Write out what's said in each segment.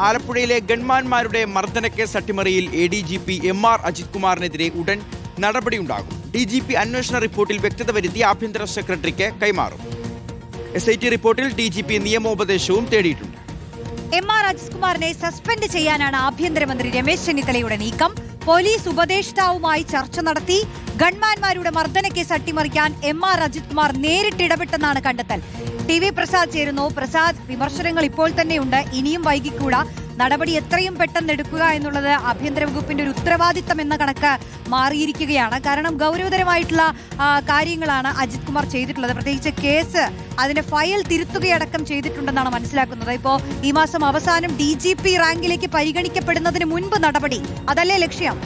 ആലപ്പുഴയിലെ ഗൺമാന്മാരുടെ മർദ്ദനക്കേസ് അട്ടിമറിയിൽ ADGP MR Ajith കുമാറിനെതിരെ ഉടൻ നടപടിയുണ്ടാകും. DGP അന്വേഷണ റിപ്പോർട്ടിൽ വ്യക്തത വരുത്തി ആഭ്യന്തര സെക്രട്ടറിക്ക് കൈമാറും. SIT റിപ്പോർട്ടിൽ DGP നിയമോപദേശവും തേടിയിട്ടുണ്ട്. MR അജിത് കുമാറിനെ സസ്പെൻഡ് ചെയ്യാനാണ് ആഭ്യന്തരമന്ത്രി രമേശ് ചെന്നിത്തലയുടെ നീക്കം. പോലീസ് ഉപദേഷ്ടാവുമായി ചർച്ച നടത്തി. ഗൺമാന്മാരുടെ മർദ്ദനക്കേസ് അട്ടിമറിക്കാൻ MR അജിത് കുമാർ നേരിട്ട് ഇടപെട്ടെന്നാണ് കണ്ടെത്തൽ. TV പ്രസാദ് ചേരുന്നു. പ്രസാദ്, വിമർശനങ്ങൾ ഇപ്പോൾ തന്നെയുണ്ട്, ഇനിയും വൈകിക്കൂടാ. നടപടി എത്രയും പെട്ടെന്ന് എടുക്കുക എന്നുള്ളത് ആഭ്യന്തര വകുപ്പിന്റെ ഒരു ഉത്തരവാദിത്തം എന്ന കണക്ക് മാറിയിരിക്കുകയാണ്. കാരണം ഗൗരവതരമായിട്ടുള്ള കാര്യങ്ങളാണ് അജിത് കുമാർ ചെയ്തിട്ടുള്ളത്. പ്രത്യേകിച്ച് കേസ് അതിന്റെ ഫയൽ തിരുത്തുകയടക്കം ചെയ്തിട്ടുണ്ടെന്നാണ് മനസ്സിലാക്കുന്നത്. ഇപ്പോൾ ഈ മാസം അവസാനം DGP റാങ്കിലേക്ക് പരിഗണിക്കപ്പെടുന്നതിന് മുൻപ് നടപടി, അതല്ലേ ലക്ഷ്യം?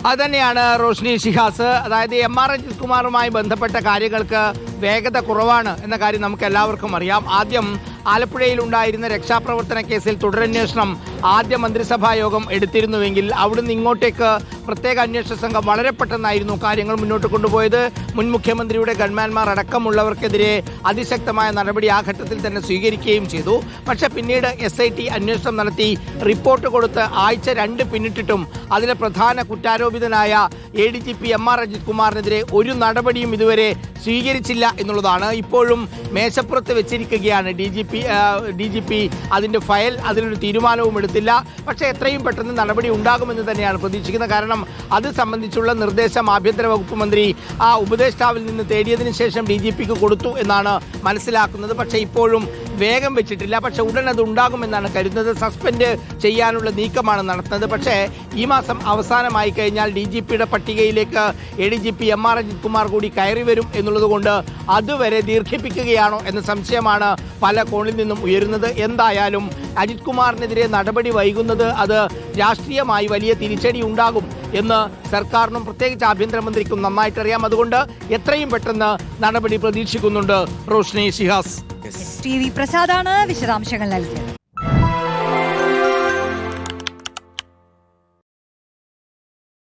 അതുതന്നെയാണ് റോഷ്നി ഷിഹാസ്. അതായത് MR അജിത് കുമാറുമായി ബന്ധപ്പെട്ട കാര്യങ്ങൾക്ക് വേഗത കുറവാണ് എന്ന കാര്യം നമുക്ക് എല്ലാവർക്കും അറിയാം. ആദ്യം ആലപ്പുഴയിലുണ്ടായിരുന്ന രക്ഷാപ്രവർത്തന കേസിൽ തുടരന്വേഷണം ആദ്യ മന്ത്രിസഭാ യോഗം എടുത്തിരുന്നുവെങ്കിൽ അവിടുന്ന് ഇങ്ങോട്ടേക്ക് പ്രത്യേക അന്വേഷണ സംഘം വളരെ പെട്ടെന്നായിരുന്നു കാര്യങ്ങൾ മുന്നോട്ട് കൊണ്ടുപോയത്. മുൻ മുഖ്യമന്ത്രിയുടെ ഗൺമാന്മാർ അടക്കമുള്ളവർക്കെതിരെ അതിശക്തമായ നടപടി ആ ഘട്ടത്തിൽ തന്നെ സ്വീകരിക്കുകയും ചെയ്തു. പക്ഷേ പിന്നീട് SIT അന്വേഷണം നടത്തി റിപ്പോർട്ട് കൊടുത്ത് ആഴ്ച 2 പിന്നിട്ടിട്ടും അതിലെ പ്രധാന കുറ്റാരോപിതനായ ADGP MR അജിത് കുമാറിനെതിരെ ഒരു നടപടിയും ഇതുവരെ സ്വീകരിച്ചില്ല എന്നുള്ളതാണ്. ഇപ്പോഴും മേശപ്പുറത്ത് വെച്ചിരിക്കുകയാണ് DGP അതിൻ്റെ ഫയൽ. അതിലൊരു തീരുമാനവും എടുത്തില്ല. പക്ഷേ എത്രയും പെട്ടെന്ന് നടപടി ഉണ്ടാകുമെന്ന് തന്നെയാണ് പ്രതീക്ഷിക്കുന്നത്. കാരണം അത് സംബന്ധിച്ചുള്ള നിർദ്ദേശം ആഭ്യന്തര വകുപ്പ് മന്ത്രി ആ ഉപദേഷ്ടാവിൽ നിന്ന് തേടിയതിനു ശേഷം DGPക്ക് കൊടുത്തു എന്നാണ് മനസ്സിലാക്കുന്നത്. പക്ഷേ ഇപ്പോഴും വേഗം വെച്ചിട്ടില്ല. പക്ഷേ ഉടൻ അത് ഉണ്ടാകുമെന്നാണ് കരുതുന്നത്. സസ്പെൻഡ് ചെയ്യാനുള്ള നീക്കമാണ് നടത്തുന്നത്. പക്ഷേ ഈ മാസം അവസാനമായി കഴിഞ്ഞാൽ DGPയുടെ പട്ടികയിലേക്ക് ADGP MR അജിത് കുമാർ കൂടി കയറി വരും എന്നുള്ളത് കൊണ്ട് അതുവരെ ദീർഘിപ്പിക്കുകയാണോ എന്ന സംശയമാണ് പല കോണിൽ നിന്നും ഉയരുന്നത്. എന്തായാലും അജിത് കുമാറിനെതിരെ നടപടി വൈകുന്നത് അത് രാഷ്ട്രീയമായി വലിയ തിരിച്ചടി ഉണ്ടാകും എന്ന് സർക്കാരിനും പ്രത്യേകിച്ച് ആഭ്യന്തരമന്ത്രിക്കും നന്നായിട്ടറിയാം. അതുകൊണ്ട് എത്രയും പെട്ടെന്ന് നടപടി പ്രതീക്ഷിക്കുന്നുണ്ട് റോഷ്നി ഷിഹാസ്. TV പ്രസാദാണ് വിശദാംശങ്ങൾ നൽകിയത്.